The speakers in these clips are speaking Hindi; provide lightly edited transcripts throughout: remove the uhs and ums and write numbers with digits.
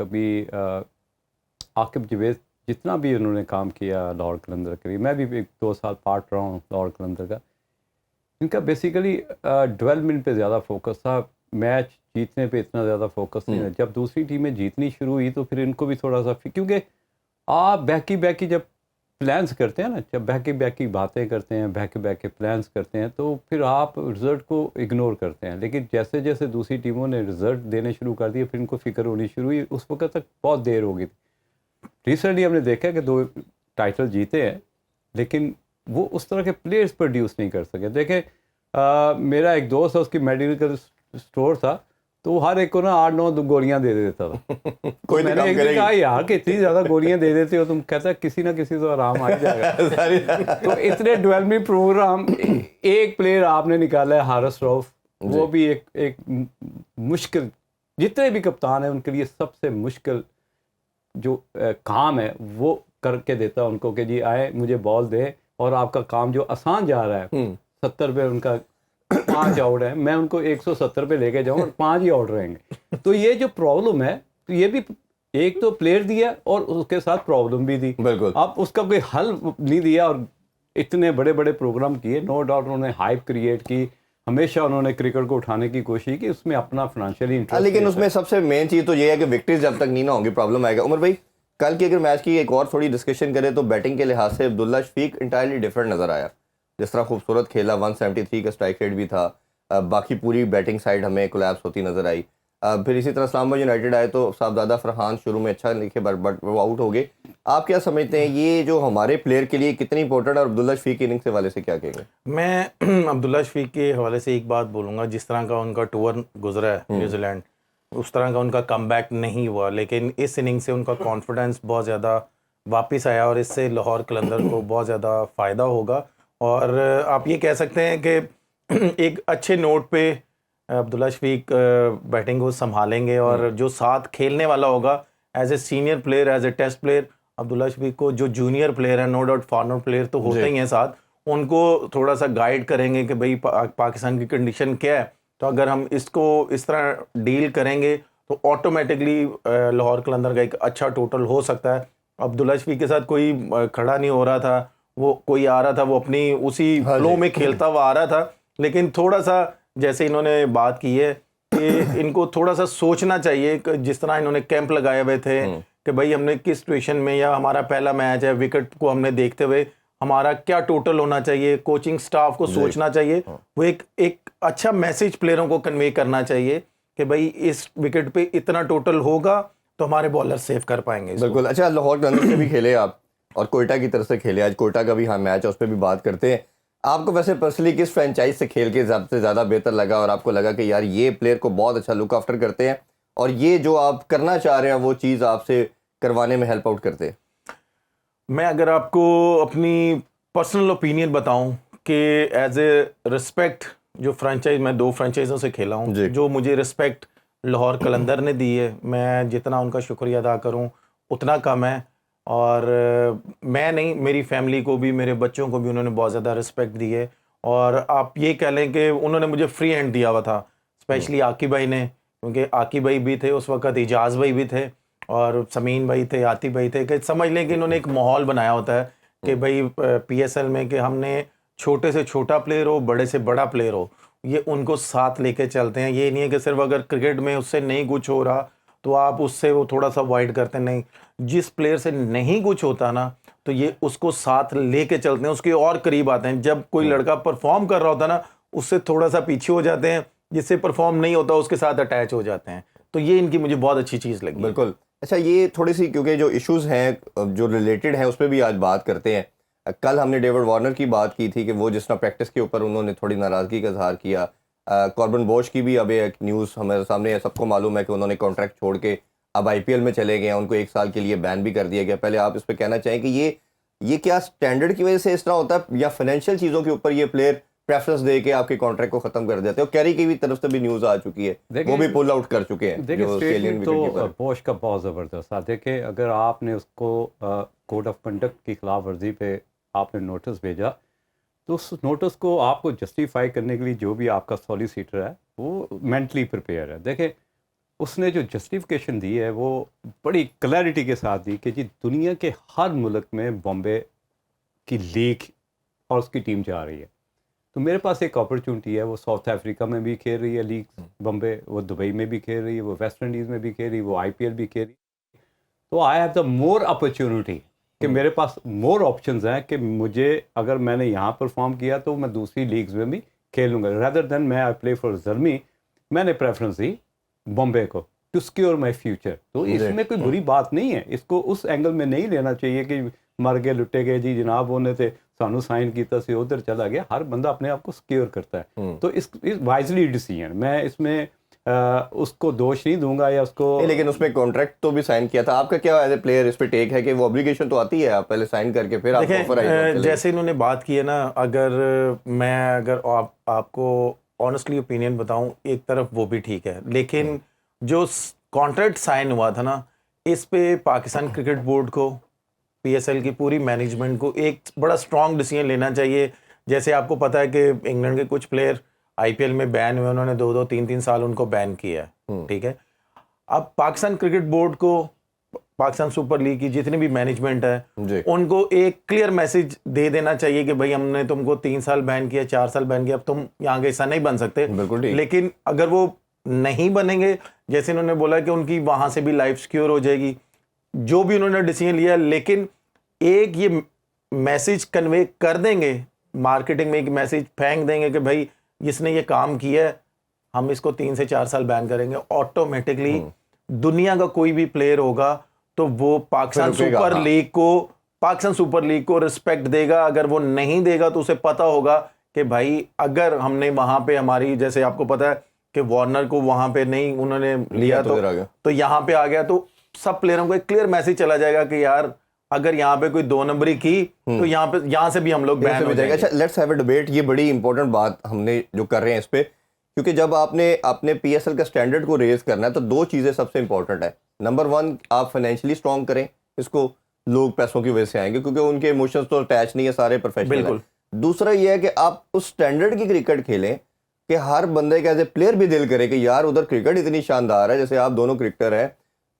कभी आकिब जावेद जितना भी उन्होंने काम किया लाहौर कलंदर के लिए, मैं भी 1-2 साल पार्ट रहा हूँ लाहौर कलंदर का, इनका बेसिकली डेवलपमेंट पे ज़्यादा फोकस था, मैच जीतने पे इतना ज़्यादा फोकस नहीं था। जब दूसरी टीमें जीतनी शुरू हुई तो फिर इनको भी थोड़ा सा, क्योंकि आप बैकी जब प्लान्स करते हैं ना, जब बैकी बातें करते हैं, बैके प्लान्स करते हैं, तो फिर आप रिज़ल्ट को इग्नोर करते हैं। लेकिन जैसे जैसे दूसरी टीमों ने रिज़ल्ट देने शुरू कर दिए, फिर इनको फ़िक्र होनी शुरू हुई। उस वक्त तक बहुत देर हो गई थी। रिसेंटली हमने देखा कि 2 टाइटल जीते हैं, लेकिन वो उस तरह के प्लेयर्स प्रोड्यूस नहीं कर सके। देखें, मेरा एक दोस्त है, उसकी मेडिकल स्टोर था, तो हर एक को ना 8-9 गोलियां दे देता था। कोई मैंने एक दिन कहा, यार कि इतनी ज़्यादा गोलियां दे देते हो तुम, कहता किसी ना किसी तो आराम आ ही जाएगा। तो इतने डेवलपमेंट प्रोग्राम, एक प्लेयर आपने निकाला है हारिस रऊफ, वो भी एक मुश्किल, जितने भी कप्तान हैं उनके लिए सबसे मुश्किल जो काम है वो करके देता है उनको, कि जी आए मुझे बॉल दे, और आपका काम जो आसान जा रहा है, 70 पे उनका 5 आउट है, मैं उनको 170 पे लेके जाऊँ और 5 ही आउट रहेंगे। तो ये जो प्रॉब्लम है, तो ये भी एक तो प्लेयर दिया और उसके साथ प्रॉब्लम भी दी। बिल्कुल, आप उसका कोई हल नहीं दिया, और इतने बड़े बड़े प्रोग्राम किए, नो डाउट उन्होंने हाइप क्रिएट की, हमेशा उन्होंने क्रिकेट को उठाने की कोशिश की, उसमें अपना फाइनेंशियली इंटरेस्ट। लेकिन उसमें सबसे मेन चीज़ तो ये है कि विक्ट्रीज जब तक नहीं ना होंगी प्रॉब्लम आएगा। उमर भाई, कल की अगर मैच की एक और थोड़ी डिस्कशन करें तो बैटिंग के लिहाज से अब्दुल्ला शफीक इंटायरली डिफरेंट नज़र आया। जिस तरह खूबसूरत खेला, 173 का स्ट्राइक रेट भी था, बाकी पूरी बैटिंग साइड हमें कोलैप्स होती नज़र आई। फिर इसी तरह इस्लामाबाद यूनाइटेड आए तो साहबजादा फरहान शुरू में अच्छा लिखे बट वो आउट हो गए। आप क्या समझते हैं ये जो हमारे प्लेयर के लिए कितनी इंपॉर्टेंट, और अब्दुल्ला शफीक के इनिंग्स के हवाले से क्या कहेंगे? मैं अब्दुल्ला शफीक के हवाले से एक बात बोलूँगा, जिस तरह का उनका टूर गुजरा है न्यूजीलैंड, उस तरह का उनका कमबैक नहीं हुआ, लेकिन इस इनिंग से उनका कॉन्फिडेंस बहुत ज़्यादा वापस आया, और इससे लाहौर कलंदर को बहुत ज़्यादा फ़ायदा होगा। और आप ये कह सकते हैं कि एक अच्छे नोट पे अब्दुल्ला शफीक बैटिंग को संभालेंगे, और जो साथ खेलने वाला होगा as a senior player, as a test player, Abdullah Shafique को जो जूनियर प्लेयर है, नो डाउट फॉरनर प्लेयर तो होते ही हैं साथ, उनको थोड़ा सा गाइड करेंगे कि भाई पाकिस्तान की कंडीशन क्या है, तो अगर हम इसको इस तरह डील करेंगे तो ऑटोमेटिकली लाहौर कलंदर का एक अच्छा टोटल हो सकता है। अब्दुल्ला शफीक के साथ कोई खड़ा नहीं हो रहा था, वो कोई आ रहा था, वो अपनी उसी फ्लो में खेलता हुआ आ रहा था, लेकिन थोड़ा सा जैसे इन्होंने बात की है कि इनको थोड़ा सा सोचना चाहिए, जिस तरह इन्होंने कैंप लगाए हुए थे कि भाई हमने किस सिचुएशन में, या हमारा पहला मैच है, विकेट को हमने देखते हुए हमारा क्या टोटल होना चाहिए, कोचिंग स्टाफ को सोचना चाहिए, वो एक अच्छा मैसेज प्लेयरों को कन्वे करना चाहिए कि भाई इस विकेट पे इतना टोटल होगा तो हमारे बॉलर सेव कर पाएंगे। बिल्कुल। अच्छा, लाहौर कलंदर से भी खेले आप और कोयटा की तरफ से खेले, आज कोयटा का भी हाँ मैच है, उस पर भी बात करते हैं। आपको वैसे पर्सनली किस फ्रेंचाइज से खेल के सबसे ज़्यादा बेहतर लगा, और आपको लगा कि यार ये प्लेयर को बहुत अच्छा लुक आफ्टर करते हैं, और ये जो आप करना चाह रहे हैं वो चीज़ आपसे करवाने में हेल्प आउट करते हैं? मैं अगर आपको अपनी पर्सनल ओपिनियन बताऊं कि एज ए रिस्पेक्ट, जो फ्रेंचाइज, मैं 2 फ्रेंचाइजों से खेला हूं, जो मुझे रिस्पेक्ट लाहौर कलंदर ने दी है, मैं जितना उनका शुक्रिया अदा करूं उतना कम है। और मैं नहीं, मेरी फैमिली को भी, मेरे बच्चों को भी उन्होंने बहुत ज़्यादा रिस्पेक्ट दी है, और आप ये कह लें कि उन्होंने मुझे फ्री हैंड दिया हुआ था, स्पेशली आकिब भाई ने, क्योंकि आकिब भाई भी थे उस वक्त, इजाज़ भाई भी थे, और समीन भाई थे, आतिफ भाई थे, कि समझ लें कि इन्होंने एक माहौल बनाया होता है कि भाई पीएसएल में कि हमने छोटे से छोटा प्लेयर हो, बड़े से बड़ा प्लेयर हो, ये उनको साथ लेके चलते हैं। ये नहीं है कि सिर्फ अगर क्रिकेट में उससे नहीं कुछ हो रहा तो आप उससे वो थोड़ा सा अवॉइड करते हैं, नहीं, जिस प्लेयर से नहीं कुछ होता ना तो ये उसको साथ लेके चलते हैं, उसके और करीब आते हैं। जब कोई लड़का परफॉर्म कर रहा होता ना, उससे थोड़ा सा पीछे हो जाते हैं, जिससे परफॉर्म नहीं होता उसके साथ अटैच हो जाते हैं। तो ये इनकी मुझे बहुत अच्छी चीज़ लगी। बिल्कुल। अच्छा, ये थोड़ी सी क्योंकि जो इश्यूज हैं जो रिलेटेड हैं उस पर भी आज बात करते हैं। कल हमने डेविड वार्नर की बात की थी कि वो जिस तरह प्रैक्टिस के ऊपर उन्होंने थोड़ी नाराज़गी का इजहार किया। कॉर्बन बोश की भी अब एक न्यूज़ हमारे सामने है, सबको मालूम है कि उन्होंने कॉन्ट्रैक्ट छोड़ के अब आईपीएल में चले गए हैं, उनको 1 साल के लिए बैन भी कर दिया गया। पहले आप इस पर कहना चाहें कि ये क्या स्टैंडर्ड की वजह से इस तरह होता है, या फाइनेंशियल चीज़ों के ऊपर ये प्लेयर प्रेफरेंस दे के आपके कॉन्ट्रैक्ट को खत्म कर देते हैं? और कैरी की भी तरफ से भी न्यूज़ आ चुकी है, वो भी पुल आउट कर चुके हैं। देखिए, स्टेटमेंट तो बोश का बहुत ज़बरदस्त था। देखिए, अगर आपने उसको कोड ऑफ कंडक्ट की खिलाफ वर्जी पे आपने नोटिस भेजा, तो उस नोटिस को आपको जस्टिफाई करने के लिए जो भी आपका सॉलिसिटर है वो मेंटली प्रिपेयर है। देखिए, उसने जो जस्टिफिकेशन दी है वो बड़ी क्लैरिटी के साथ दी कि जी दुनिया के हर मुल्क में बॉम्बे की लीग और उसकी टीम जा रही है, तो मेरे पास एक अपॉर्चुनिटी है। वो साउथ अफ्रीका में भी खेल रही है लीग बॉम्बे, वो दुबई में भी खेल रही है, वो वेस्ट इंडीज़ में भी खेल रही है, वो आईपीएल भी खेल रही है। तो I have the more opportunity कि मेरे पास मोर ऑप्शंस हैं कि मुझे अगर मैंने यहाँ परफॉर्म किया तो मैं दूसरी लीग्स में भी खेलूँगा। रैदर देन मैं आई प्ले फॉर ज़र्मी, मैंने प्रेफरेंस दी बॉम्बे को टू सिक्योर माई फ्यूचर। तो इसमें कोई बुरी बात नहीं है, इसको उस एंगल में नहीं लेना चाहिए कि मर गए लुटे गए जी जनाब उन्हें तो सानू साइन किया से उधर चला गया। हर बंदा अपने आप को सिक्योर करता है, तो इस वाइजली डिसीजन, मैं इसमें उसको दोष नहीं दूंगा या उसको लेकिन उसमें कॉन्ट्रैक्ट तो भी साइन किया था। आपका क्या एज ए प्लेयर इस पे टेक है कि वो ऑब्लिगेशन तो आती है, आप पहले साइन करके फिर आप ऑफर आई? जैसे इन्होंने बात की है ना, अगर आपको ऑनेस्टली ओपिनियन बताऊं, एक तरफ वो भी ठीक है, लेकिन जो कॉन्ट्रैक्ट साइन हुआ था ना, इस पे पाकिस्तान क्रिकेट बोर्ड को, पीएसएल की पूरी मैनेजमेंट को एक बड़ा स्ट्रॉन्ग डिसीजन लेना चाहिए। जैसे आपको पता है कि इंग्लैंड के कुछ प्लेयर आईपीएल में बैन हुए, उन्होंने 2-2 3-3 साल उनको बैन किया है, ठीक है। अब पाकिस्तान क्रिकेट बोर्ड को, पाकिस्तान सुपर लीग की जितनी भी मैनेजमेंट है, उनको एक क्लियर मैसेज दे देना चाहिए कि भाई हमने तुमको 3 साल बैन किया, 4 साल बैन किया, अब तुम यहाँ का हिस्सा नहीं बन सकते। बिल्कुल ठीक। लेकिन अगर वो नहीं बनेंगे, जैसे इन्होंने बोला कि उनकी वहां से भी लाइफ सिक्योर हो जाएगी, जो भी उन्होंने डिसीजन लिया, लेकिन एक ये मैसेज कन्वे कर देंगे, मार्केटिंग में एक मैसेज फेंक देंगे कि भाई इसने ये काम किया है, हम इसको 3 से 4 साल बैन करेंगे, ऑटोमेटिकली दुनिया का कोई भी प्लेयर होगा तो वो पाकिस्तान सुपर लीग को रिस्पेक्ट देगा। अगर वो नहीं देगा तो उसे पता होगा कि भाई अगर हमने वहां पे हमारी, जैसे आपको पता है कि वार्नर को वहां पे नहीं उन्होंने लिया तो यहाँ पे आ गया, तो सब प्लेयरों को एक क्लियर मैसेज चला जाएगा कि यार अगर यहाँ पे कोई 2 नंबरी की तो यहाँ से भी हम लोग बैन हो जाएंगे। अच्छा, लेट्स हैव अ डिबेट। ये बड़ी इंपॉर्टेंट बात हमने जो कर रहे हैं इस पे, क्योंकि जब आपने अपने पीएसएल का स्टैंडर्ड को रेज करना है तो 2 चीजें सबसे इंपॉर्टेंट है। नंबर 1, आप फाइनेंशियली स्ट्रॉन्ग करें, इसको लोग पैसों की वजह से आएंगे क्योंकि उनके इमोशंस तो अटैच नहीं है, सारे प्रोफेशनल हैं। दूसरा ये है कि आप उस स्टैंडर्ड की क्रिकेट खेलें कि हर बंदे का एज ए प्लेयर भी दिल करे कि यार उधर क्रिकेट इतनी शानदार है, जैसे आप दोनों क्रिकेटर हैं,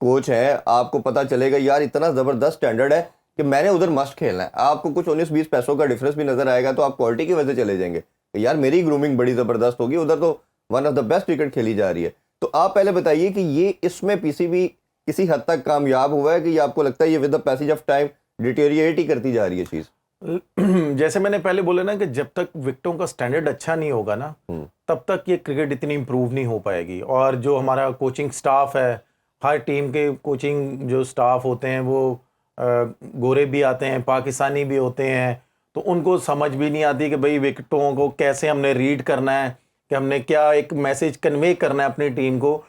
कोच हैं, आपको पता चलेगा यार इतना जबरदस्त स्टैंडर्ड है कि मैंने उधर मस्ट खेलना है। आपको कुछ 19-20 पैसों का डिफरेंस भी नजर आएगा तो आप क्वालिटी की वजह से चले जाएंगे कि यार मेरी ग्रूमिंग बड़ी जबरदस्त होगी, उधर तो one of the best cricket खेली जा रही है। तो आप पहले बताइए कि ये इसमें पीसीबी किसी हद तक कामयाब हुआ है कि ये आपको लगता है ये with the passage of time deteriorate ही करती जा रही है चीज? जैसे मैंने पहले बोला ना कि जब तक विकेटों का स्टैंडर्ड अच्छा नहीं होगा ना, तब तक ये क्रिकेट इतनी इंप्रूव नहीं हो पाएगी। और जो हमारा कोचिंग स्टाफ है, हर टीम के कोचिंग जो स्टाफ होते हैं वो गोरे भी आते हैं, पाकिस्तानी भी होते हैं, तो उनको समझ भी नहीं आती कि भाई विकेटों को कैसे हमने रीड करना है, कि हमने क्या एक मैसेज कन्वे करना है अपनी टीम को।